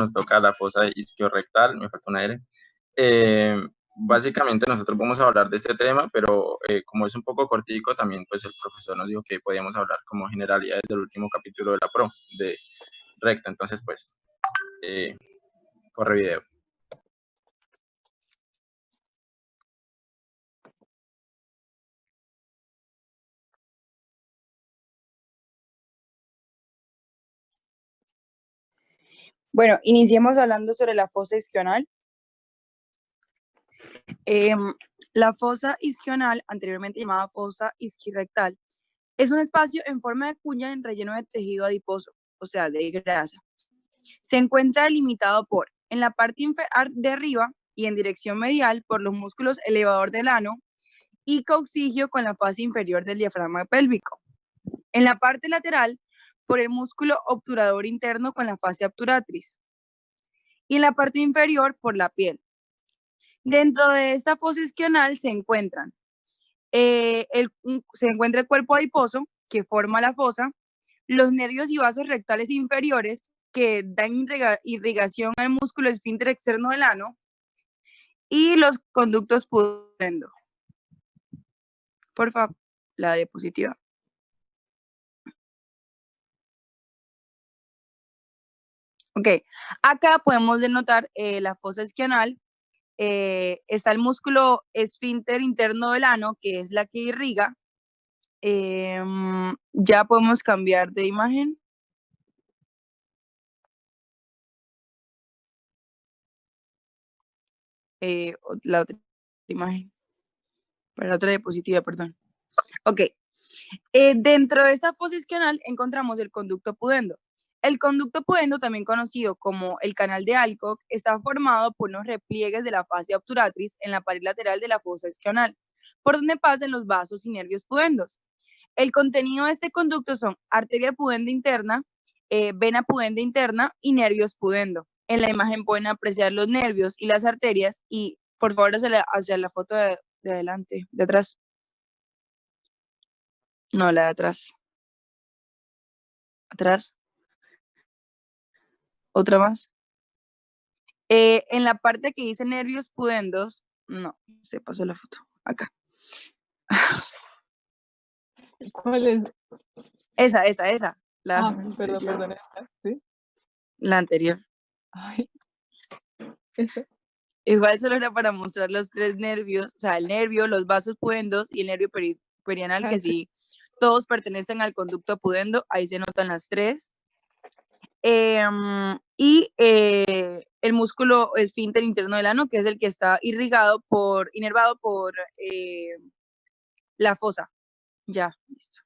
nos toca la fosa isquiorrectal, me falta una R. Básicamente nosotros vamos a hablar de este tema, pero como es un poco cortico, también pues el profesor nos dijo que podíamos hablar como generalidades del último capítulo de la PRO, de recta. Entonces pues, corre video. Bueno, iniciemos hablando sobre la fosa isquional. La fosa isquional, anteriormente llamada fosa isquirrectal, es un espacio en forma de cuña en relleno de tejido adiposo, o sea, de grasa. Se encuentra delimitado por, en la parte de arriba y en dirección medial, por los músculos elevador del ano y coccigio con la fase inferior del diafragma pélvico. En la parte lateral, por el músculo obturador interno con la fase obturatriz. Y en la parte inferior, por la piel. Dentro de esta fosa isquional se encuentra el cuerpo adiposo que forma la fosa, los nervios y vasos rectales inferiores que dan irrigación al músculo esfínter externo del ano y los conductos pudendo. Por favor, la diapositiva. Ok, acá podemos denotar la fosa isquional. Está el músculo esfínter interno del ano, que es la que irriga. Ya podemos cambiar de imagen. La otra imagen. Para la otra diapositiva, perdón. Ok. Dentro de esta fosa isquional encontramos el conducto pudendo. El conducto pudendo, también conocido como el canal de Alcock, está formado por unos repliegues de la fascia obturatriz en la pared lateral de la fosa isquional, por donde pasan los vasos y nervios pudendos. El contenido de este conducto son arteria pudenda interna, vena pudenda interna y nervios pudendo. En la imagen pueden apreciar los nervios y las arterias y por favor hacia la foto de adelante, de atrás. No, la de atrás. Atrás. Otra más. En la parte que dice nervios pudendos, no, se pasó la foto. Acá. ¿Cuál es? Esa. Perdón, esta, ¿sí? La anterior. Ay, ¿esta? Igual solo era para mostrar los tres nervios, o sea, el nervio, los vasos pudendos y el nervio perianal, que sí, todos pertenecen al conducto pudendo, ahí se notan las tres. Y el músculo esfínter interno del ano, que es el que está inervado por la fosa. Ya, listo.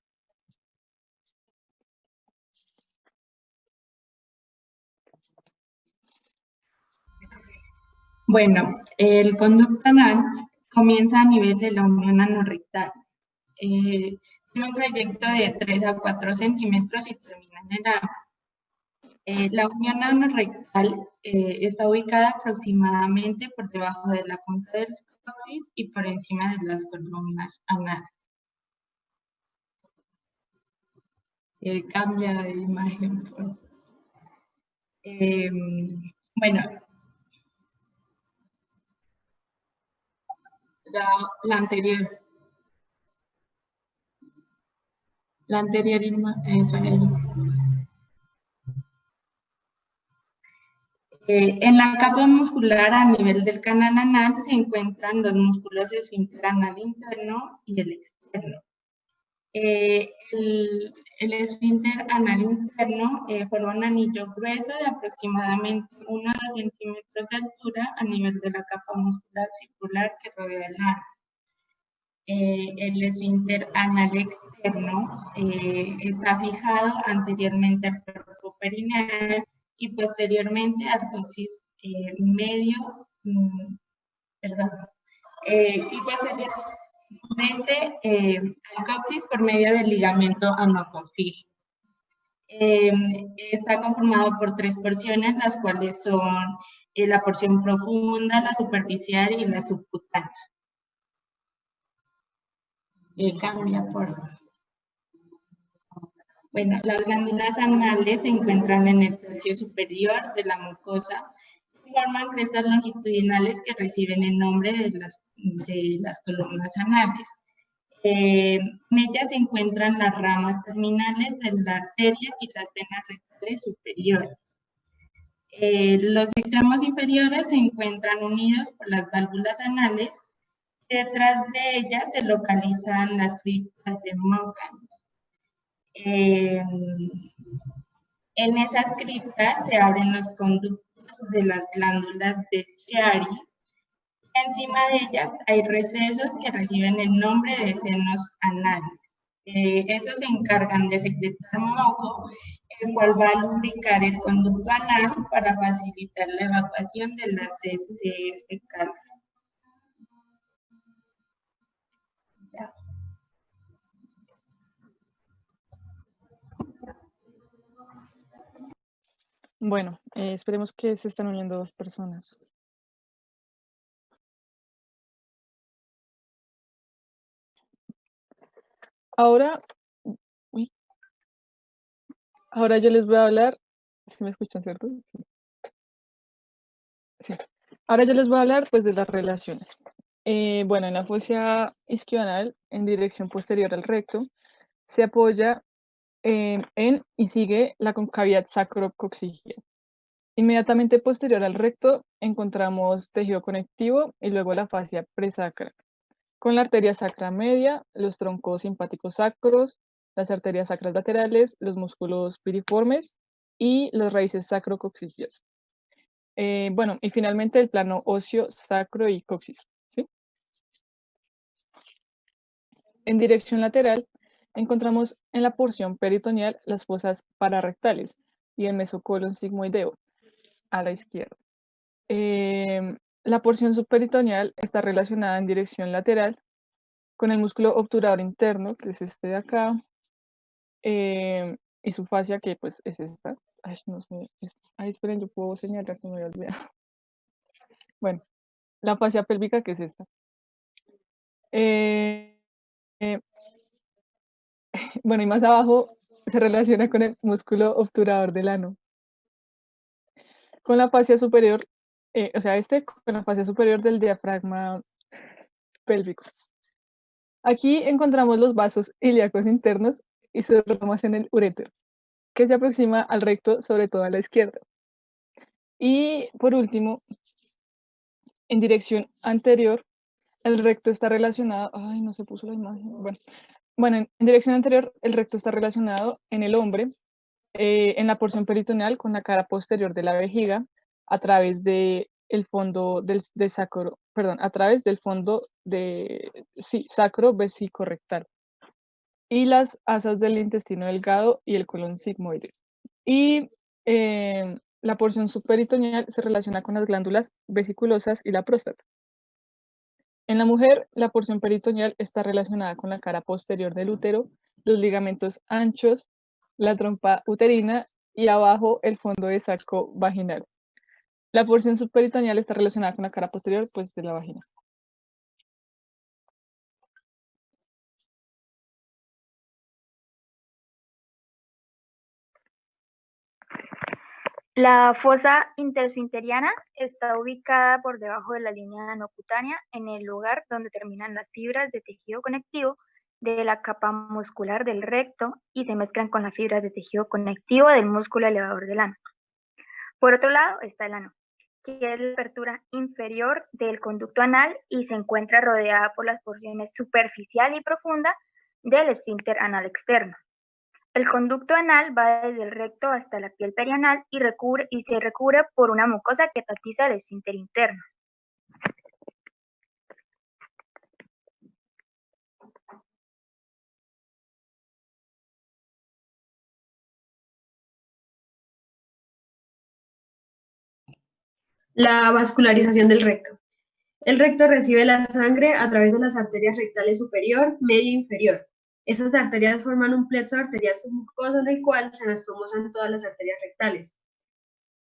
Bueno, el conducto anal comienza a nivel de la unión anorrectal. Tiene un trayecto de 3 a 4 centímetros y termina en el ano. La unión anorrectal está ubicada aproximadamente por debajo de la punta del coxis y por encima de las columnas anales. Cambia de imagen. Bueno, la anterior. La anterior imagen, eso es. En la capa muscular a nivel del canal anal se encuentran los músculos esfínter anal interno y el externo. El esfínter anal interno forma un anillo grueso de aproximadamente 1 a 2 centímetros de altura a nivel de la capa muscular circular que rodea el ano. El esfínter anal externo está fijado anteriormente al cuerpo perineal y posteriormente al coxis medio, y posteriormente al coxis por medio del ligamento anocoxígeo. Está conformado por 3 porciones, las cuales son la porción profunda, la superficial y la subcutánea. Cambia por... Bueno, las glándulas anales se encuentran en el tercio superior de la mucosa y forman crestas longitudinales que reciben el nombre de las columnas anales. En ellas se encuentran las ramas terminales de la arteria y las venas rectales superiores. Los extremos inferiores se encuentran unidos por las válvulas anales. Detrás de ellas se localizan las criptas de Morgan. En esas criptas se abren los conductos de las glándulas de Chiari. Encima de ellas hay recesos que reciben el nombre de senos anales. Esos se encargan de secretar moco, el cual va a lubricar el conducto anal para facilitar la evacuación de las heces fecales. Ya. Bueno, esperemos que se estén uniendo 2 personas. Ahora, ahora yo les voy a hablar, ¿sí me escuchan, cierto? Sí. Sí. Ahora yo les voy a hablar pues de las relaciones. Bueno, en la fosa isquioanal, en dirección posterior al recto, se apoya en y sigue la concavidad sacrocoxígea. Inmediatamente posterior al recto encontramos tejido conectivo y luego la fascia presacra, con la arteria sacra media, los troncos simpáticos sacros, las arterias sacras laterales, los músculos piriformes y las raíces sacrocoxígeas. Bueno, y finalmente el plano óseo sacro y coxis, ¿sí? En dirección lateral encontramos en la porción peritoneal las fosas pararrectales y el mesocolon sigmoideo a la izquierda. La porción subperitoneal está relacionada en dirección lateral con el músculo obturador interno, que es este de acá, y su fascia, que pues es esta. Ay, no sé. Ay, esperen, yo puedo señalar, se me había olvidado. Bueno, la fascia pélvica, que es esta. Bueno, y más abajo se relaciona con el músculo obturador del ano. Con la fascia superior, o sea, con la fascia superior del diafragma pélvico. Aquí encontramos los vasos ilíacos internos y sus ramas en el uréter, que se aproxima al recto, sobre todo a la izquierda. Y por último, en dirección anterior, el recto está relacionado, ay, no se puso la imagen, bueno, en dirección anterior, el recto está relacionado en el hombre, en la porción peritoneal con la cara posterior de la vejiga, a través de el fondo de sacro, perdón, a través del fondo de, sí, sacro vesicorrectal y las asas del intestino delgado y el colon sigmoide. Y la porción subperitoneal se relaciona con las glándulas vesiculosas y la próstata. En la mujer, la porción peritoneal está relacionada con la cara posterior del útero, los ligamentos anchos, la trompa uterina y abajo el fondo de saco vaginal. La porción subperitoneal está relacionada con la cara posterior, pues, de la vagina. La fosa intersfinteriana está ubicada por debajo de la línea anocutánea en el lugar donde terminan las fibras de tejido conectivo de la capa muscular del recto y se mezclan con las fibras de tejido conectivo del músculo elevador del ano. Por otro lado está el ano, que es la apertura inferior del conducto anal y se encuentra rodeada por las porciones superficial y profunda del esfínter anal externo. El conducto anal va desde el recto hasta la piel perianal y se recubre por una mucosa que tapetiza el esfínter interno. La vascularización del recto. El recto recibe la sangre a través de las arterias rectales superior, media e inferior. Esas arterias forman un plexo arterial submucoso en el cual se anastomosan todas las arterias rectales.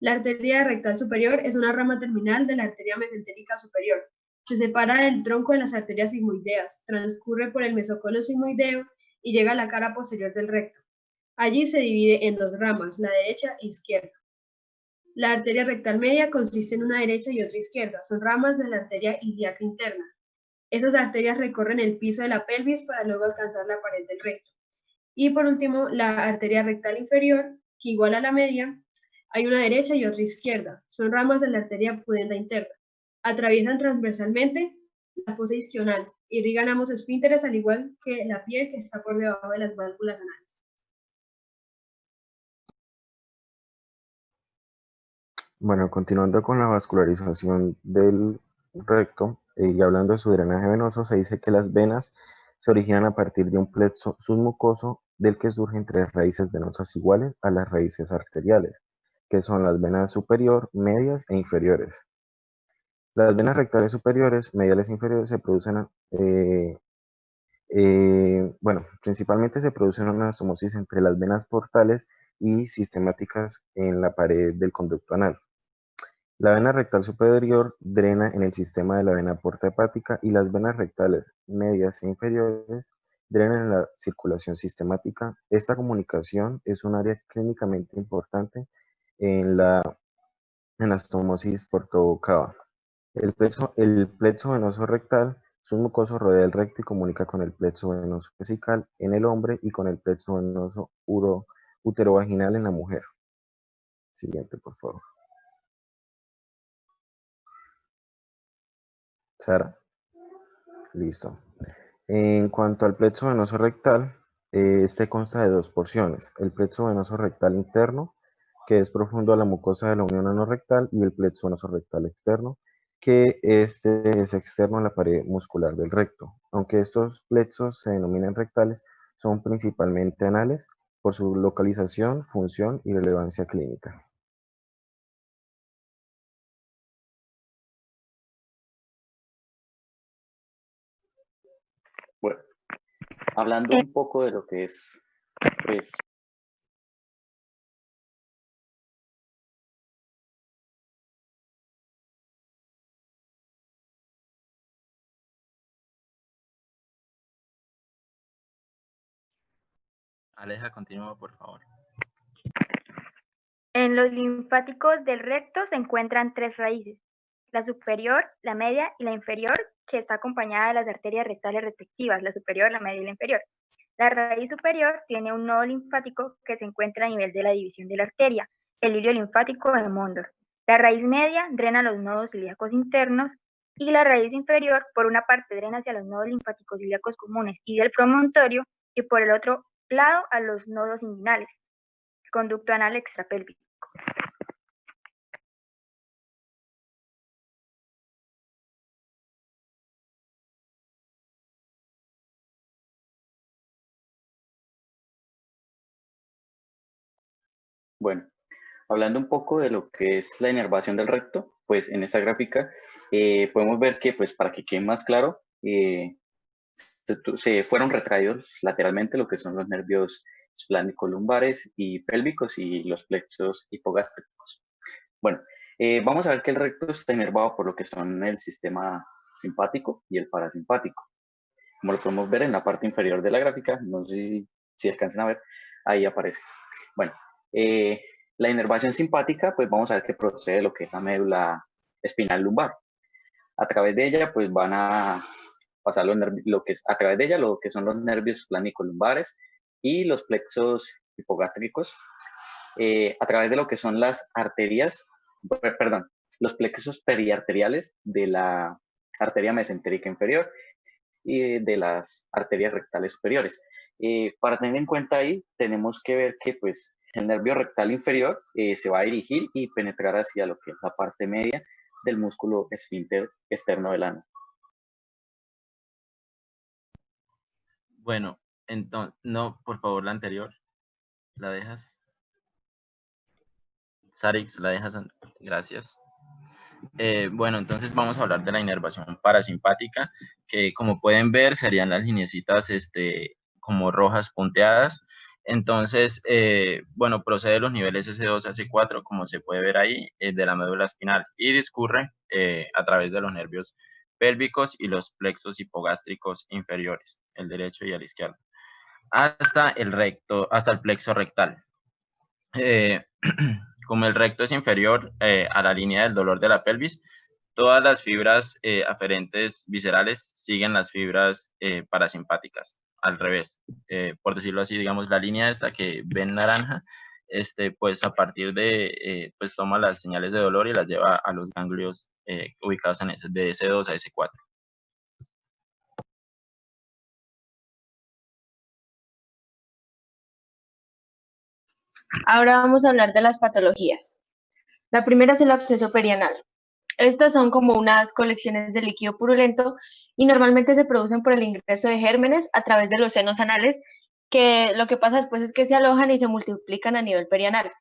La arteria rectal superior es una rama terminal de la arteria mesentérica superior. Se separa del tronco de las arterias sigmoideas, transcurre por el mesocolon sigmoideo y llega a la cara posterior del recto. Allí se divide en dos ramas, la derecha e izquierda. La arteria rectal media consiste en una derecha y otra izquierda. Son ramas de la arteria ilíaca interna. Esas arterias recorren el piso de la pelvis para luego alcanzar la pared del recto. Y por último, la arteria rectal inferior, que igual a la media, hay una derecha y otra izquierda. Son ramas de la arteria pudenda interna. Atraviesan transversalmente la fosa isquional. Irrigan ambos esfínteres al igual que la piel que está por debajo de las válvulas anales. Bueno, continuando con la vascularización del recto y hablando de su drenaje venoso, se dice que las venas se originan a partir de un plexo submucoso del que surgen tres raíces venosas iguales a las raíces arteriales, que son las venas superior, medias e inferiores. Las venas rectales superiores, mediales e inferiores se producen, principalmente se produce una anastomosis entre las venas portales y sistemáticas en la pared del conducto anal. La vena rectal superior drena en el sistema de la vena porta hepática y las venas rectales medias e inferiores drenan en la circulación sistemática. Esta comunicación es un área clínicamente importante en la anastomosis portobocava. El plexo venoso rectal submucoso rodea el recto y comunica con el plexo venoso vesical en el hombre y con el plexo venoso uterovaginal en la mujer. Siguiente, por favor. Sara. Listo. En cuanto al plexo venoso rectal, este consta de dos porciones. El plexo venoso rectal interno, que es profundo a la mucosa de la unión anorrectal, y el plexo venoso rectal externo, que este es externo a la pared muscular del recto. Aunque estos plexos se denominan rectales, son principalmente anales por su localización, función y relevancia clínica. Bueno, hablando un poco de lo que es, pues, Aleja, continúa, por favor. En los linfáticos del recto se encuentran tres raíces, la superior, la media y la inferior, que está acompañada de las arterias rectales respectivas, la superior, la media y la inferior. La raíz superior tiene un nodo linfático que se encuentra a nivel de la división de la arteria, el hilio linfático de Mondor. La raíz media drena los nodos ilíacos internos y la raíz inferior, por una parte, drena hacia los nodos linfáticos ilíacos comunes y del promontorio, y por el otro lado a los nodos inguinales, conducto anal extrapélvico. bueno, hablando un poco de lo que es la inervación del recto, pues en esta gráfica podemos ver que, pues para que quede más claro, se fueron retraídos lateralmente lo que son los nervios esplánico-lumbares y pélvicos y los plexos hipogástricos. Bueno, vamos a ver que el recto está inervado por lo que son el sistema simpático y el parasimpático. Como lo podemos ver en la parte inferior de la gráfica, no sé si alcanzan a ver, ahí aparece. Bueno, la inervación simpática, pues vamos a ver que procede de lo que es la médula espinal lumbar. A través de ella, pues van a pasar a través de ella lo que son los nervios esplánico-lumbares y los plexos hipogástricos, a través de lo que son las arterias, perdón, los plexos periarteriales de la arteria mesentérica inferior y de las arterias rectales superiores. Para tener en cuenta ahí, tenemos que ver que pues el nervio rectal inferior se va a dirigir y penetrar hacia lo que es la parte media del músculo esfínter externo del ano. Bueno, entonces, no, por favor, la anterior. ¿La dejas? Sarix, ¿la dejas? Gracias. Bueno, entonces vamos a hablar de la inervación parasimpática, que como pueden ver serían las lineecitas como rojas punteadas. Entonces, bueno, procede de los niveles S2 a S4, como se puede ver ahí, de la médula espinal y discurre a través de los nervios pélvicos y los plexos hipogástricos inferiores, el derecho y el izquierdo. hasta el recto, hasta el plexo rectal. Eh, como el recto es inferior a la línea del dolor de la pelvis, todas las fibras aferentes viscerales siguen las fibras parasimpáticas, al revés. Por decirlo así, digamos, la línea esta que ven naranja, pues a partir de, pues toma las señales de dolor y las lleva a los ganglios ubicados en de S2 a S4. Ahora vamos a hablar de las patologías. La primera es el absceso perianal. Estas son como unas colecciones de líquido purulento y normalmente se producen por el ingreso de gérmenes a través de los senos anales, que lo que pasa después es que se alojan y se multiplican a nivel perianal,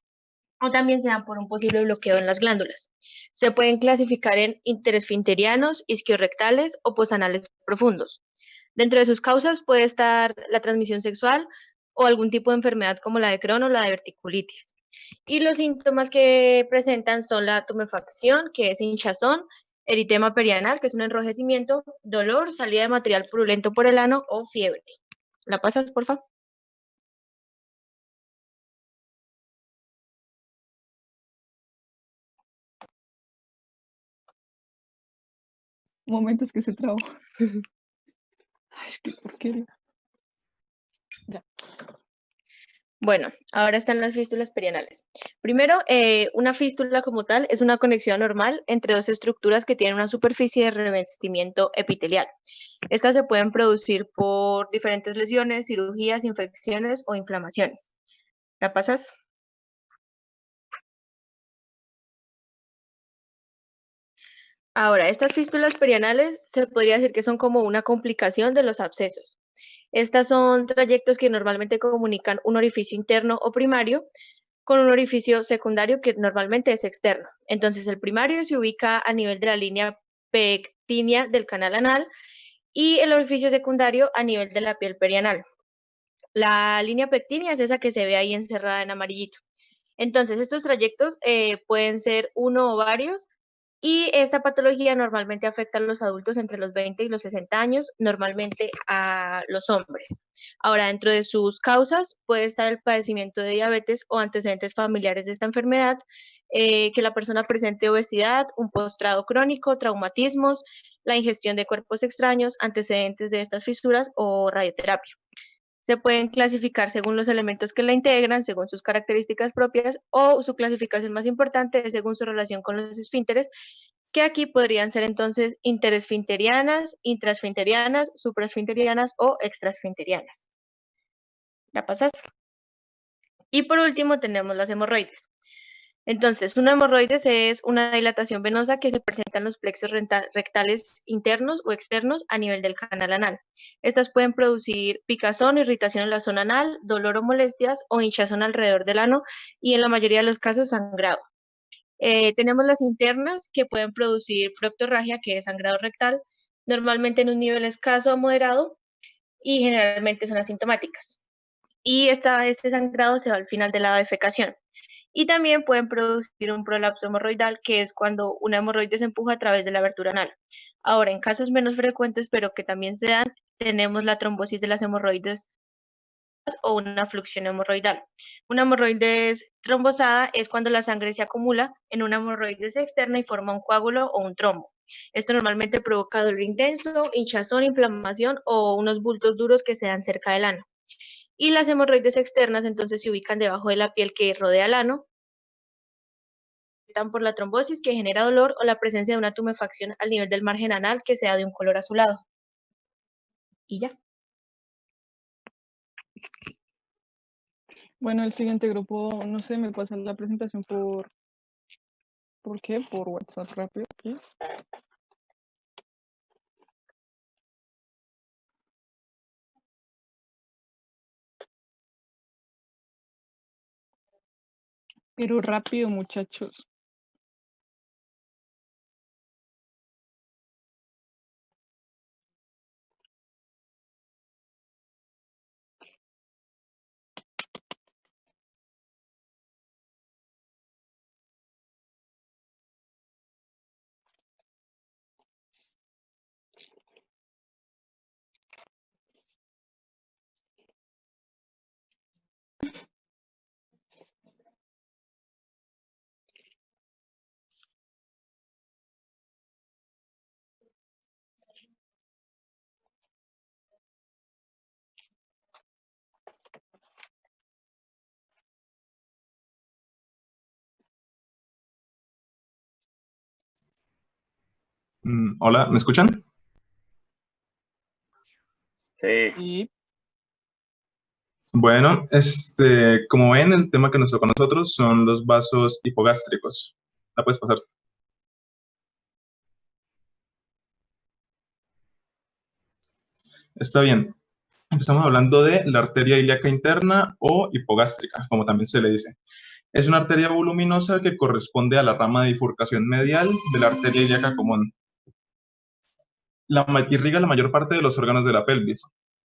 o también se dan por un posible bloqueo en las glándulas. Se pueden clasificar en interesfinterianos, isquiorrectales o posanales profundos. Dentro de sus causas puede estar la transmisión sexual o algún tipo de enfermedad como la de Crohn o la de verticulitis. Y los síntomas que presentan son la tumefacción, que es hinchazón, eritema perianal, que es un enrojecimiento, dolor, salida de material purulento por el ano o fiebre. ¿La pasas, por favor? Momentos que se trabó. Ay, qué porquería. Ya. Bueno, ahora están las fístulas perianales. Primero, una fístula como tal es una conexión normal entre dos estructuras que tienen una superficie de revestimiento epitelial. Estas se pueden producir por diferentes lesiones, cirugías, infecciones o inflamaciones. ¿La pasas? Ahora, estas fístulas perianales se podría decir que son como una complicación de los abscesos. Estas son trayectos que normalmente comunican un orificio interno o primario con un orificio secundario que normalmente es externo. Entonces, el primario se ubica a nivel de la línea pectínea del canal anal y el orificio secundario a nivel de la piel perianal. La línea pectínea es esa que se ve ahí encerrada en amarillito. Entonces, estos trayectos pueden ser uno o varios y esta patología normalmente afecta a los adultos entre los 20 y los 60 años, normalmente a los hombres. Ahora, dentro de sus causas puede estar el padecimiento de diabetes o antecedentes familiares de esta enfermedad, que la persona presente obesidad, un postrado crónico, traumatismos, la ingestión de cuerpos extraños, antecedentes de estas fisuras o radioterapia. Se pueden clasificar según los elementos que la integran, según sus características propias, o su clasificación más importante es según su relación con los esfínteres, que aquí podrían ser entonces interesfinterianas, intraesfinterianas, supraesfinterianas o extraesfinterianas. ¿La pasas? Y por último tenemos las hemorroides. Entonces, una hemorroides es una dilatación venosa que se presenta en los plexos rectales internos o externos a nivel del canal anal. Estas pueden producir picazón, irritación en la zona anal, dolor o molestias o hinchazón alrededor del ano y en la mayoría de los casos sangrado. Tenemos las internas que pueden producir proctorragia, que es sangrado rectal, normalmente en un nivel escaso a moderado y generalmente son asintomáticas. Y este sangrado se va al final de la defecación. Y también pueden producir un prolapso hemorroidal, que es cuando una hemorroide se empuja a través de la abertura anal. Ahora, en casos menos frecuentes, pero que también se dan, tenemos la trombosis de las hemorroides o una fluxión hemorroidal. Una hemorroides trombosada es cuando la sangre se acumula en una hemorroides externa y forma un coágulo o un trombo. Esto normalmente provoca dolor intenso, hinchazón, inflamación o unos bultos duros que se dan cerca del ano. Y las hemorroides externas entonces se ubican debajo de la piel que rodea el ano, están por la trombosis que genera dolor o la presencia de una tumefacción al nivel del margen anal que sea de un color azulado. Y ya. Bueno, el siguiente grupo, no sé, me pasan la presentación ¿por qué? Por WhatsApp rápido. ¿Sí? Pero rápido, muchachos. Hola, ¿me escuchan? Sí. Sí. Bueno, como ven, el tema que nos toca a nosotros son los vasos hipogástricos. ¿La puedes pasar? Está bien. Empezamos hablando de la arteria ilíaca interna o hipogástrica, como también se le dice. Es una arteria voluminosa que corresponde a la rama de bifurcación medial de la arteria ilíaca común. Irriga la mayor parte de los órganos de la pelvis,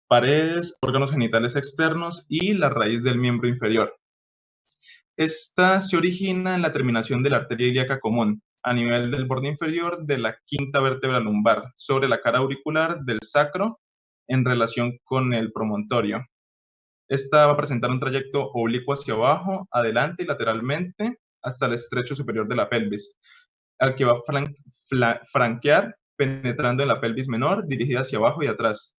paredes, órganos genitales externos y la raíz del miembro inferior. Esta se origina en la terminación de la arteria ilíaca común, a nivel del borde inferior de la quinta vértebra lumbar, sobre la cara auricular del sacro, en relación con el promontorio. Esta va a presentar un trayecto oblicuo hacia abajo, adelante y lateralmente, hasta el estrecho superior de la pelvis, al que va a franquear penetrando en la pelvis menor, dirigida hacia abajo y atrás.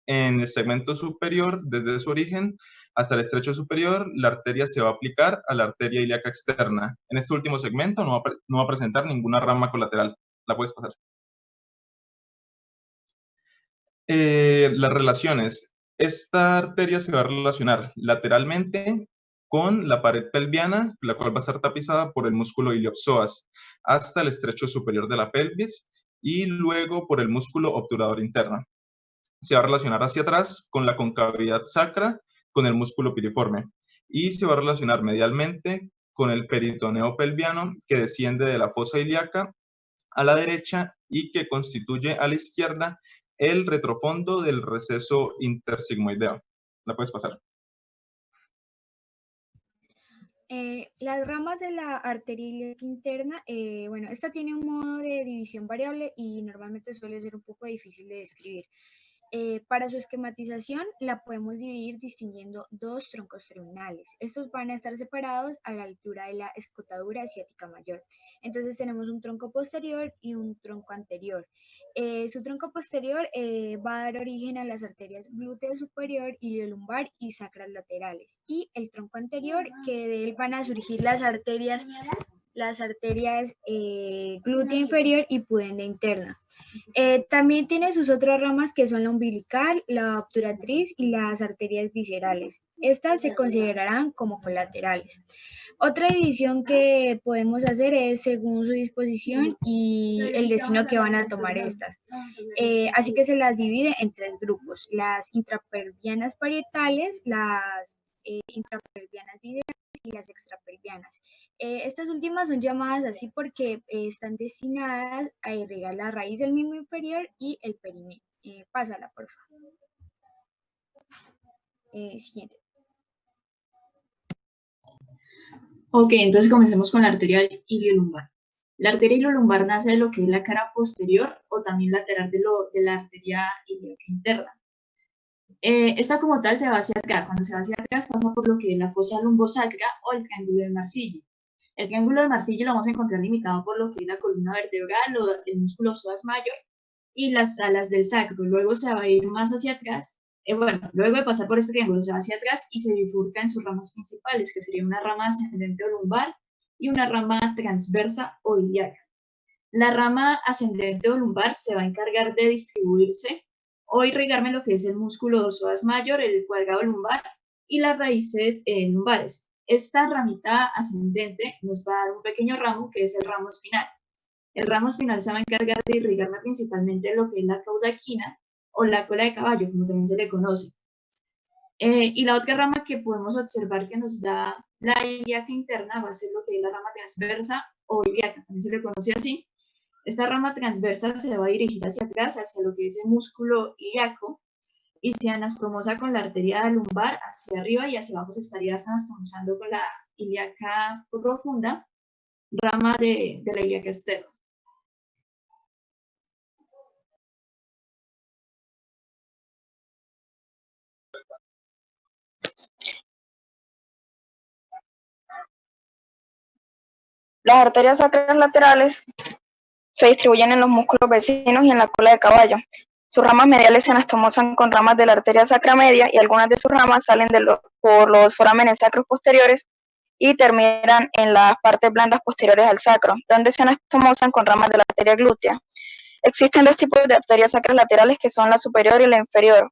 En el segmento superior, desde su origen hasta el estrecho superior, la arteria se va a aplicar a la arteria ilíaca externa. En este último segmento no va a presentar ninguna rama colateral. La puedes pasar. Las relaciones. Esta arteria se va a relacionar lateralmente con la pared pelviana, la cual va a estar tapizada por el músculo iliopsoas, hasta el estrecho superior de la pelvis, y luego por el músculo obturador interno. Se va a relacionar hacia atrás con la concavidad sacra, con el músculo piriforme, y se va a relacionar medialmente con el peritoneo pelviano que desciende de la fosa ilíaca a la derecha y que constituye a la izquierda el retrofondo del receso intersigmoideo. ¿La puedes pasar? Las ramas de la arteria ilíaca interna, bueno, esta tiene un modo de división variable y normalmente suele ser un poco difícil de describir. Para su esquematización la podemos dividir distinguiendo dos troncos terminales. Estos van a estar separados a la altura de la escotadura ciática mayor. Entonces tenemos un tronco posterior y un tronco anterior. Su tronco posterior va a dar origen a las arterias glútea superior, iliolumbar y sacras laterales. Y el tronco anterior, que de él van a surgir las arterias glútea inferior y pudenda interna. También tiene sus otras ramas que son la umbilical, la obturatriz y las arterias viscerales. Estas se considerarán como colaterales. Otra división que podemos hacer es según su disposición y el destino que van a tomar estas. Así que se las divide en tres grupos: las intrapelvianas parietales, las intrapelvianas viscerales y las extrapelvianas. Estas últimas son llamadas así porque están destinadas a irrigar la raíz del miembro inferior y el perineo. Pásala, por favor. Siguiente. Ok, entonces comencemos con la arteria iliolumbar. La arteria iliolumbar nace de lo que es la cara posterior o también lateral de la arteria ilíaca interna. Esta como tal se va hacia atrás. Cuando se va hacia atrás pasa por lo que es la fosa lumbosacra o el triángulo de Marsilli. El triángulo de Marsilli lo vamos a encontrar limitado por lo que es la columna vertebral o el músculo psoas mayor y las alas del sacro. Luego se va a ir más hacia atrás. Luego de pasar por este triángulo se va hacia atrás y se bifurca en sus ramas principales, que sería una rama ascendente o lumbar y una rama transversa o ilíaca. La rama ascendente o lumbar se va a encargar de distribuirse o irrigarme lo que es el músculo psoas mayor, el cuadrado lumbar y las raíces lumbares. Esta ramita ascendente nos va a dar un pequeño ramo que es el ramo espinal. El ramo espinal se va a encargar de irrigarme principalmente lo que es la caudaquina o la cola de caballo, como también se le conoce. Y la otra rama que podemos observar que nos da la ilíaca interna va a ser lo que es la rama transversa o ilíaca, también se le conoce así. Esta rama transversa se va a dirigir hacia atrás, hacia lo que es el músculo ilíaco, y se anastomosa con la arteria lumbar hacia arriba y hacia abajo se estaría anastomosando con la ilíaca profunda, rama de la ilíaca externa. Las arterias sacras laterales se distribuyen en los músculos vecinos y en la cola de caballo. Sus ramas mediales se anastomosan con ramas de la arteria sacra media y algunas de sus ramas salen por los forámenes sacros posteriores y terminan en las partes blandas posteriores al sacro, donde se anastomosan con ramas de la arteria glútea. Existen dos tipos de arterias sacras laterales que son la superior y la inferior.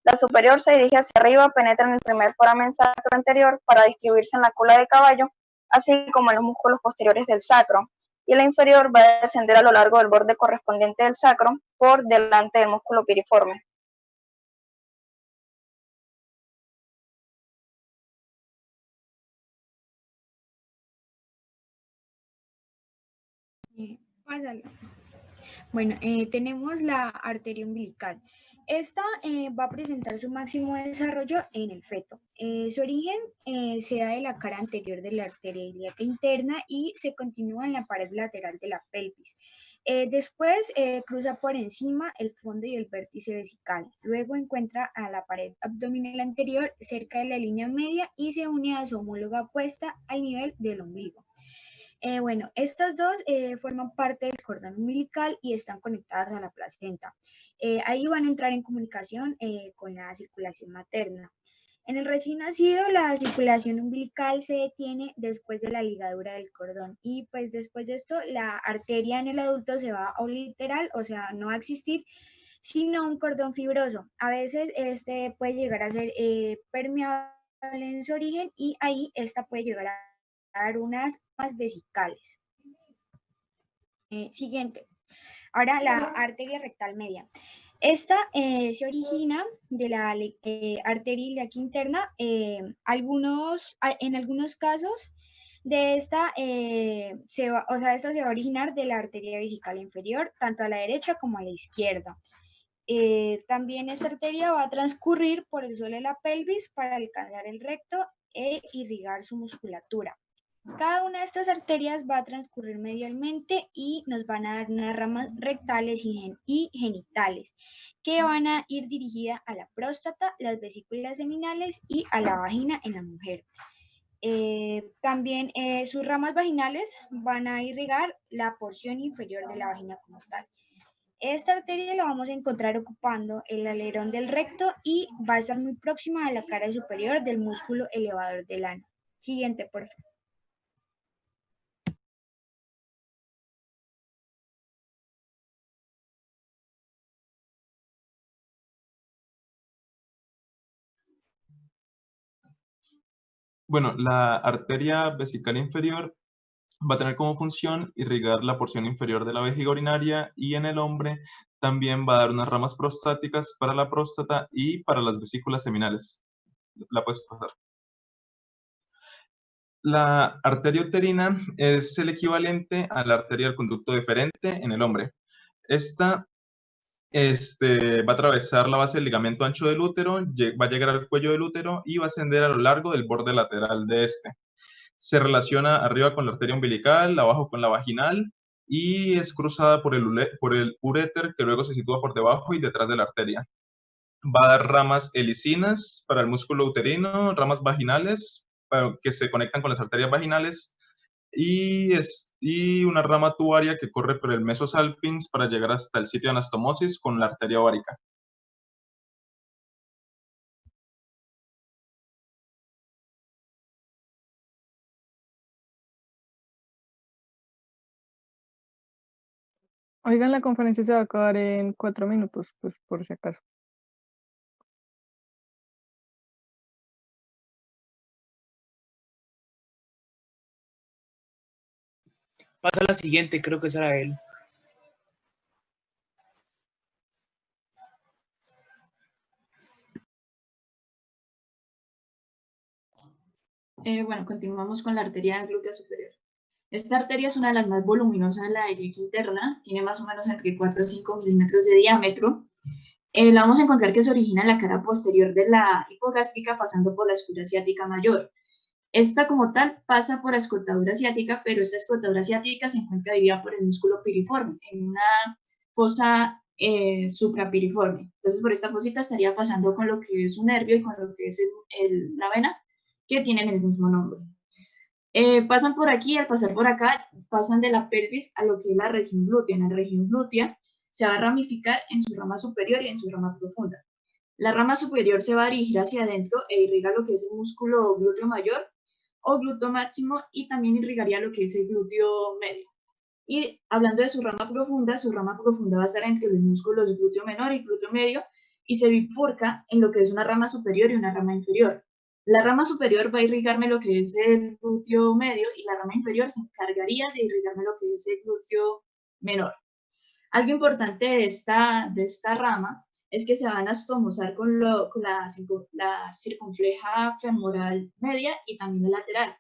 La superior se dirige hacia arriba, penetra en el primer foramen sacro anterior para distribuirse en la cola de caballo, así como en los músculos posteriores del sacro. Y la inferior va a descender a lo largo del borde correspondiente del sacro por delante del músculo piriforme. Pásalo. Bueno, tenemos la arteria umbilical. Esta va a presentar su máximo desarrollo en el feto. Su origen se da de la cara anterior de la arteria ilíaca interna y se continúa en la pared lateral de la pelvis. Después cruza por encima el fondo y el vértice vesical. Luego encuentra a la pared abdominal anterior cerca de la línea media y se une a su homóloga opuesta al nivel del ombligo. Bueno, estas dos forman parte del cordón umbilical y están conectadas a la placenta. Ahí van a entrar en comunicación con la circulación materna. En el recién nacido, la circulación umbilical se detiene después de la ligadura del cordón y pues después de esto, la arteria en el adulto se va a obliterar, o sea, no va a existir, sino un cordón fibroso. A veces este puede llegar a ser permeable en su origen y ahí esta puede llegar a dar unas más vesicales. Siguiente. Ahora la arteria rectal media. Esta se origina de la arteria ilíaca interna. En algunos casos de esta, esta se va a originar de la arteria vesical inferior, tanto a la derecha como a la izquierda. También esta arteria va a transcurrir por el suelo de la pelvis para alcanzar el recto e irrigar su musculatura. Cada una de estas arterias va a transcurrir medialmente y nos van a dar unas ramas rectales y genitales que van a ir dirigidas a la próstata, las vesículas seminales y a la vagina en la mujer. También sus ramas vaginales van a irrigar la porción inferior de la vagina como tal. Esta arteria la vamos a encontrar ocupando el alerón del recto y va a estar muy próxima a la cara superior del músculo elevador del ano. Siguiente, por favor. Bueno, la arteria vesical inferior va a tener como función irrigar la porción inferior de la vejiga urinaria y en el hombre también va a dar unas ramas prostáticas para la próstata y para las vesículas seminales. La puedes pasar. La arteria uterina es el equivalente a la arteria del conducto deferente en el hombre. Esta va a atravesar la base del ligamento ancho del útero, va a llegar al cuello del útero y va a ascender a lo largo del borde lateral de este. Se relaciona arriba con la arteria umbilical, abajo con la vaginal y es cruzada por el uréter que luego se sitúa por debajo y detrás de la arteria. Va a dar ramas helicinas para el músculo uterino, ramas vaginales que se conectan con las arterias vaginales y una rama tubaria que corre por el mesosalpinx para llegar hasta el sitio de anastomosis con la arteria ovárica. Oigan, la conferencia se va a acabar en 4 minutos, pues por si acaso. Pasa a la siguiente, creo que será él. Bueno, continuamos con la arteria glútea superior. Esta arteria es una de las más voluminosas de la ilíaca interna, tiene más o menos entre 4 a 5 milímetros de diámetro. La vamos a encontrar que se origina en la cara posterior de la hipogástrica pasando por la escura ciática mayor. Esta como tal pasa por la escotadura ciática, pero esta escotadura ciática se encuentra dividida por el músculo piriforme, en una fosa suprapiriforme. Entonces por esta fosita estaría pasando con lo que es un nervio y con lo que es la vena, que tienen el mismo nombre. Pasan por aquí, al pasar por acá, pasan de la pelvis a lo que es la región glútea. En la región glútea se va a ramificar en su rama superior y en su rama profunda. La rama superior se va a dirigir hacia adentro e irriga lo que es el músculo glúteo mayor o glúteo máximo y también irrigaría lo que es el glúteo medio. Y hablando de su rama profunda va a estar entre los músculos glúteo menor y glúteo medio y se bifurca en lo que es una rama superior y una rama inferior. La rama superior va a irrigarme lo que es el glúteo medio y la rama inferior se encargaría de irrigarme lo que es el glúteo menor. Algo importante de esta rama es que se van a anastomosar con la circunfleja femoral media y también la lateral,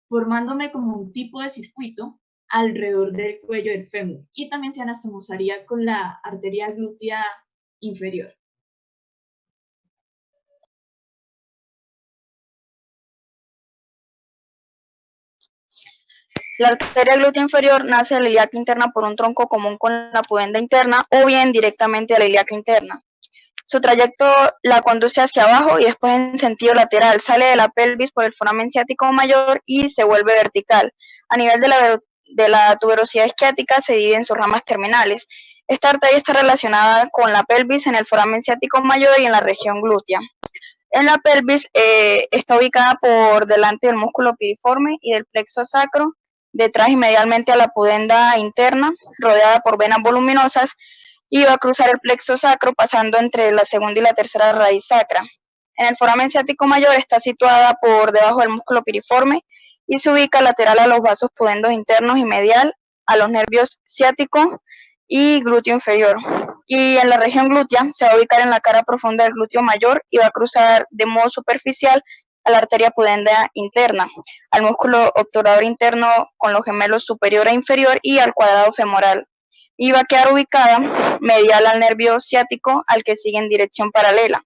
formándome como un tipo de circuito alrededor del cuello del fémur, y también se anastomosaría con la arteria glútea inferior. La arteria glútea inferior nace de la ilíaca interna por un tronco común con la pudenda interna o bien directamente de la ilíaca interna. Su trayecto la conduce hacia abajo y después en sentido lateral. Sale de la pelvis por el foramen ciático mayor y se vuelve vertical. A nivel de la tuberosidad isquiática se divide en sus ramas terminales. Esta arteria está relacionada con la pelvis en el foramen ciático mayor y en la región glútea. En la pelvis está ubicada por delante del músculo piriforme y del plexo sacro, detrás y medialmente a la pudenda interna, rodeada por venas voluminosas, y va a cruzar el plexo sacro pasando entre la segunda y la tercera raíz sacra. En el foramen ciático mayor está situada por debajo del músculo piriforme y se ubica lateral a los vasos pudendos internos y medial a los nervios ciático y glúteo inferior. Y en la región glútea se va a ubicar en la cara profunda del glúteo mayor y va a cruzar de modo superficial a la arteria pudenda interna, al músculo obturador interno con los gemelos superior e inferior y al cuadrado femoral. Y va a quedar ubicada medial al nervio ciático al que sigue en dirección paralela.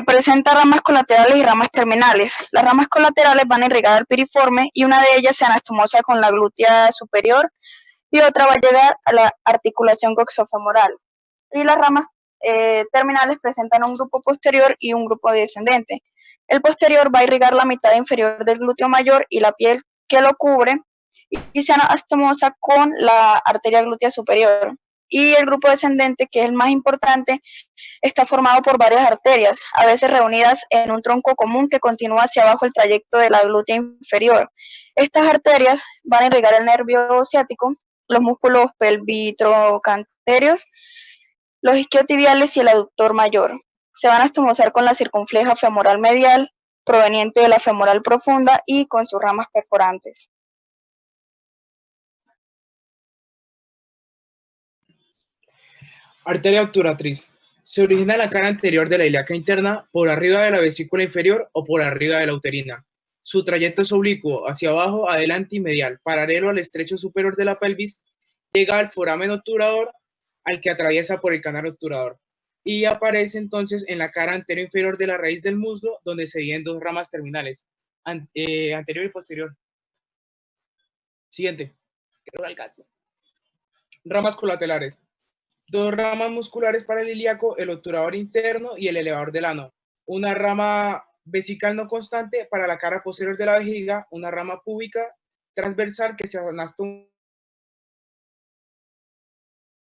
Presenta ramas colaterales y ramas terminales. Las ramas colaterales van a irrigar al piriforme y una de ellas se anastomosa con la glútea superior y otra va a llegar a la articulación coxofemoral. Y las ramas terminales presentan un grupo posterior y un grupo descendente. El posterior va a irrigar la mitad inferior del glúteo mayor y la piel que lo cubre y se anastomosa con la arteria glútea superior. Y el grupo descendente, que es el más importante, está formado por varias arterias, a veces reunidas en un tronco común que continúa hacia abajo el trayecto de la glútea inferior. Estas arterias van a irrigar el nervio ciático, los músculos pelvitrocanterios, los isquiotibiales y el aductor mayor. Se van a anastomosar con la circunfleja femoral medial, proveniente de la femoral profunda y con sus ramas perforantes. Arteria obturatriz. Se origina en la cara anterior de la ilíaca interna, por arriba de la vesícula inferior o por arriba de la uterina. Su trayecto es oblicuo, hacia abajo, adelante y medial, paralelo al estrecho superior de la pelvis, llega al foramen obturador, al que atraviesa por el canal obturador, y aparece entonces en la cara anterior inferior de la raíz del muslo, donde se dividen dos ramas terminales, anterior y posterior. Siguiente. Que no alcance. Ramas colaterales. Dos ramas musculares para el ilíaco, el obturador interno y el elevador del ano. Una rama vesical no constante para la cara posterior de la vejiga, una rama púbica transversal que se anastoma